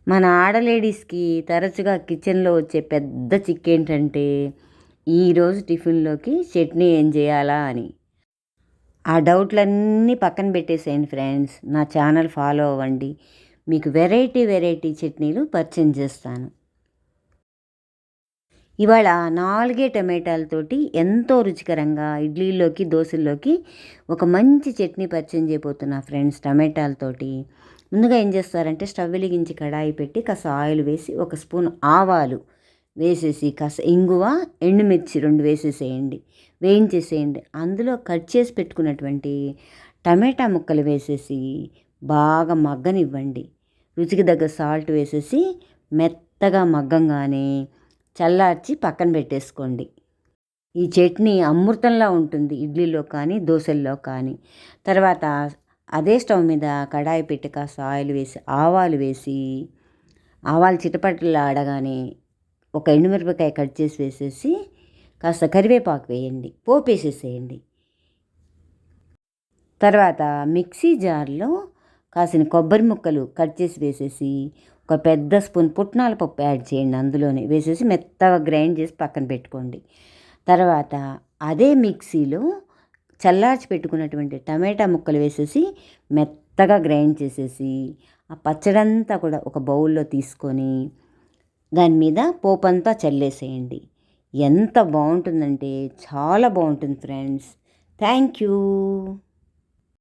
మన ఆడలేడీస్కి తరచుగా కిచెన్లో వచ్చే పెద్ద చిక్కేంటంటే ఈరోజు టిఫిన్లోకి చట్నీ ఏం చేయాలా అని. ఆ డౌట్లన్నీ పక్కన పెట్టేసేయండి ఫ్రెండ్స్. నా ఛానల్ ఫాలో అవ్వండి. మీకు వెరైటీ వెరైటీ చట్నీలు పరిచయం చేస్తాను. ఇవాళ 4 టమాటాలతోటి ఎంతో రుచికరంగా ఇడ్లీలోకి, దోసల్లోకి ఒక మంచి చట్నీ పరిచయం చేయబోతున్నా ఫ్రెండ్స్ టమాటాలతోటి. ముందుగా ఏం చేస్తారంటే స్టవ్ వెలిగించి కడాయి పెట్టి కాస్త ఆయిల్ వేసి, ఒక స్పూన్ ఆవాలు వేసేసి, కాస్త ఇంగువ, ఎండుమిర్చి 2 వేసేసేయండి. వేయించేసేయండి. అందులో కట్ చేసి పెట్టుకున్నటువంటి టమాటా ముక్కలు వేసేసి బాగా మగ్గనివ్వండి. రుచికి తగ్గ సాల్ట్ వేసేసి మెత్తగా మగ్గంగానే చల్లార్చి పక్కన పెట్టేసుకోండి. ఈ చట్నీ అమృతంలా ఉంటుంది ఇడ్లీలో కానీ, దోసల్లో కానీ. తర్వాత అదే స్టవ్ మీద కడాయి పెట్టి కాస్త ఆయిల్ వేసి, ఆవాలు వేసి, ఆవాలు చిటపటలాడగానే ఒక ఎండుమిరపకాయ కట్ చేసి వేసేసి, కాస్త కరివేపాకు వేయండి, పోపేసేసేయండి. తర్వాత మిక్సీ జార్లో కాసిన కొబ్బరి ముక్కలు కట్ చేసి వేసేసి, ఒక పెద్ద స్పూన్ పుట్నాల పప్పు యాడ్ చేయండి. అందులోనే వేసేసి మెత్తగా గ్రైండ్ చేసి పక్కన పెట్టుకోండి. తర్వాత అదే మిక్సీలో చల్లార్చి పెట్టుకున్నటువంటి టమాటా ముక్కలు వేసేసి మెత్తగా గ్రైండ్ చేసేసి, ఆ పచ్చడంతా కూడా ఒక బౌల్లో తీసుకొని దాని మీద పోపంతా చల్లేసేయండి. ఎంత బాగుంటుందంటే చాలా బాగుంటుంది ఫ్రెండ్స్. Thank you.